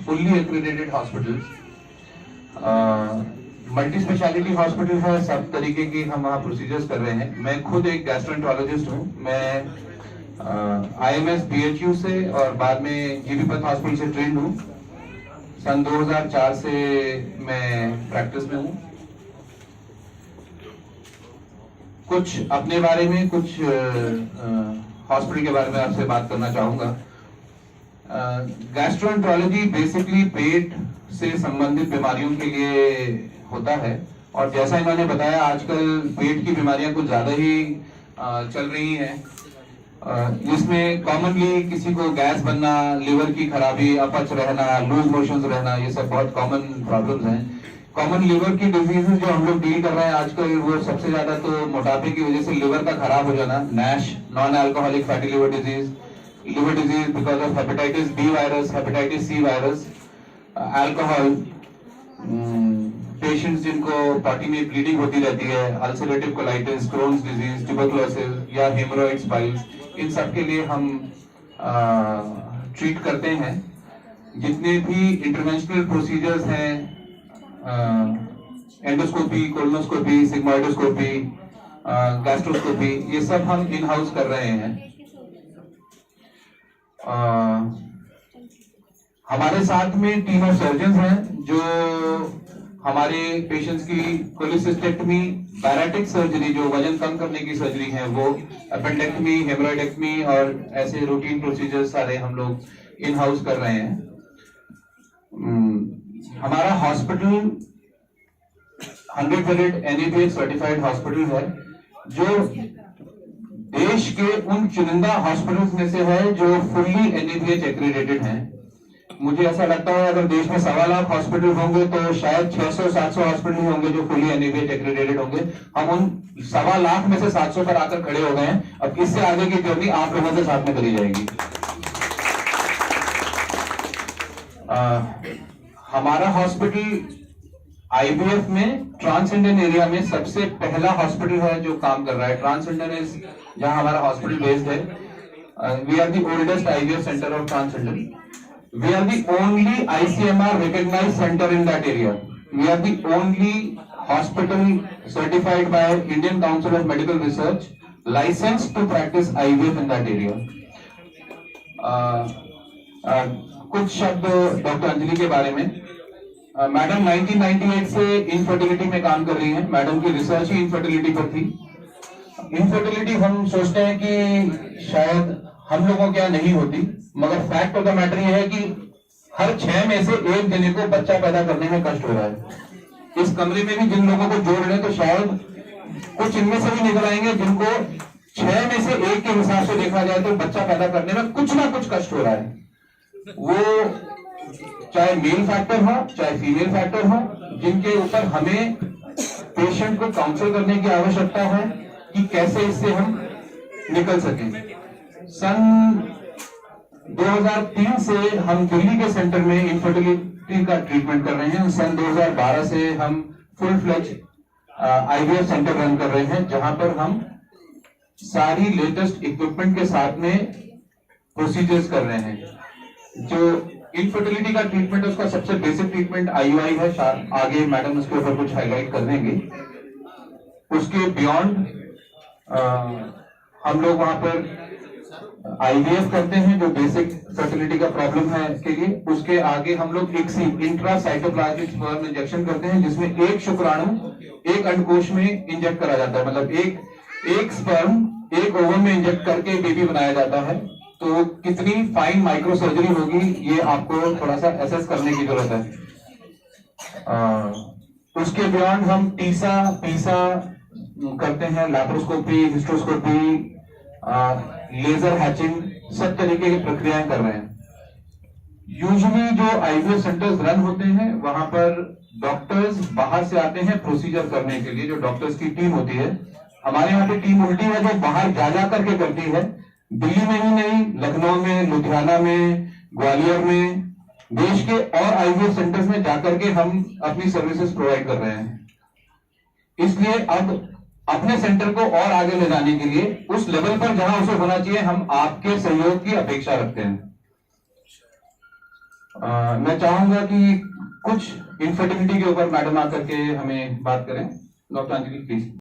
fully accredited hospitals, multi speciality hospital है, सब तरीके की हम वहाँ प्रोसीजर्स कर रहे हैं। मैं खुद एक गैस्ट्रोएंटरोलॉजिस्ट हूँ। मैं IMS BHU से और बाद में जीबी पंत हॉस्पिटल से ट्रेंड हूँ। सन 2004 से मैं प्रैक्टिस में हूँ। कुछ अपने बारे में, कुछ हॉस्पिटल के बारे में आपसे बात करना चाहूँगा। गैस्ट्रोएंटरोलॉजी बेसिकली पेट से संबंधित बीमारियों के लिए होता है, और जैसा इन्होंने बताया आजकल पेट की बीमारियां कुछ ज्यादा ही चल रही हैं, जिसमें कॉमनली किसी को गैस बनना, लिवर की खराबी, अपच रहना, लूज मोशंस रहना, ये सब बहुत कॉमन प्रॉब्लम्स हैं। कॉमन लिवर की डिजीजेस जो हम लोग डील कर रहे हैं आजकल, वो सबसे ज्यादा तो मोटापे की वजह से लिवर का खराब हो जाना, Nash, non alcoholic fatty liver disease, liver disease because of hepatitis B virus, hepatitis C virus, alcohol, patients जिनको पॉटी में ब्लीडिंग होती रहती है, ulcerative colitis, Crohn's disease, tuberculosis या हेमोरॉइड्स पाइल्स, इन सब के लिए हम ट्रीट करते हैं। जितने भी इंटरवेंशनल प्रोसीजर्स हैं, एंडोस्कोपी, कोलोनोस्कोपी, सिग्मोइडोस्कोपी, गैस्ट्रोस्कोपी, ये सब हम इन हाउस कर रहे हैं। हमारे साथ में टीम ऑफ सर्जन्स हैं जो हमारे पेशेंट्स की कोलिसिस्टेक्टमी, बैराटिक सर्जरी, जो वजन कम करने की सर्जरी है, वो अपेंडेक्टमी, हेमरॉइडेक्टमी और ऐसे रूटीन प्रोसीजर्स सारे हम लोग इन हाउस कर रहे हैं। हमारा हॉस्पिटल 100% NABH सर्टिफाइड हॉस्पिटल है, जो देश के उन चुनिंदा हॉस्पिटल्स में से है जो फुल्ली NABH एक्रेडिटेड हैं। मुझे ऐसा लगता है अगर देश में 1.25 लाख हॉस्पिटल होंगे तो शायद 600-700 हॉस्पिटल होंगे जो फुल्ली NABH एक्रेडिटेड होंगे। हम उन 1.25 लाख में से 700 पर आकर खड़े हो गए हैं। अब इससे आगे की जर्नी आप लोगों के साथ में करी जाएगी। हमारा हॉस्पिटल IVF में ट्रांस इंडियन एरिया में सबसे पहला हॉस्पिटल है जो काम कर रहा है। ट्रांस इंडियन जहां हमारा हॉस्पिटल बेस्ड है। We are the oldest IVF centre of trans Indian. We are the only ICMR recognized center in that area. We are the only hospital certified by Indian Council of Medical Research, licensed to practice IVF in that area. कुछ शब्द doctor Anjali के बारे में। Madam 1998 से infertility में काम कर रही हैं। मैडम की रिसर्च ही इनफर्टिलिटी पर थी। इनफर्टिलिटी हम सोचते हैं कि शायद हम लोगों क्या नहीं होती, मगर फैक्ट ऑफ द मैटर ये है कि हर 6 में से 1 जने को बच्चा पैदा करने में कष्ट हो रहा है। इस कमरे में भी जिन लोगों को जोड़ रहे हैं तो शायद कुछ इनमें से भी निकल आएंगे जिनको 6 में से 1 के हिसाब से देखा जाए तो बच्चा पैदा करने में कुछ ना कुछ कष्ट हो रहा है। वो चाहे मेल फैक्टर हो चाहे फीमेल फैक्टर हो, जिनके ऊपर हमें पेशेंट को काउंसल करने की आवश्यकता है कि कैसे इससे हम निकल सकें। सन 2003 से हम दिल्ली के सेंटर में इनफर्टिलिटी का ट्रीटमेंट कर रहे हैं। सन 2012 से हम full fledge IVF centre run कर रहे हैं, जहां पर हम सारी लेटेस्ट इक्विपमेंट के साथ में प्रोसीजर्स कर रहे हैं। जो इनफर्टिलिटी का ट्रीटमेंट है उसका सबसे बेसिक ट्रीटमेंट IUI है। आगे मैडम उसके ऊपर कुछ हाईलाइट कर देंगे। उसके बियॉन्ड हम लोग वहां पर IVF करते हैं जो बेसिक फर्टिलिटी का प्रॉब्लम है के लिए। उसके आगे हम लोग इंट्रासाइटोप्लाज्मिक स्पर्म इंजेक्शन करते हैं, जिसमें एक शुक्राणु एक अंडकोश में इंजेक्ट करा जाता है। मतलब एक स्पर्म एक ओवम में इंजेक्ट करके बेबी बनाया जाता है। तो कितनी फाइन माइक्रो सर्जरी होगी ये आपको थोड़ा सा एसेस करने की जरूरत है। उसके बियॉन्ड हम टीसा, पीसा करते हैं, लैप्रोस्कोपी, हिस्ट्रोस्कोपी, लेजर हैचिंग, सब तरीके की प्रक्रियाएं कर रहे हैं। यूजुअली जो IVF सेंटर्स रन होते हैं वहां पर डॉक्टर्स बाहर से आते हैं प्रोसीजर करने के लिए, जो डॉक्टर्स की टीम होती है। हमारे यहाँ पे टीम उल्टी है, जो बाहर जा करके करती है। दिल्ली में ही नहीं, लखनऊ में, लुधियाना में, ग्वालियर में, देश के और IVF सेंटर्स में जाकर के हम अपनी सर्विसेज प्रोवाइड कर रहे हैं। इसलिए अब अपने सेंटर को और आगे ले जाने के लिए उस लेवल पर जहां उसे होना चाहिए, हम आपके सहयोग की अपेक्षा रखते हैं। मैं चाहूंगा कि कुछ इनफर्टिलिटी के ऊपर मैडम आकर के हमें बात करें। Doctor Anjali please.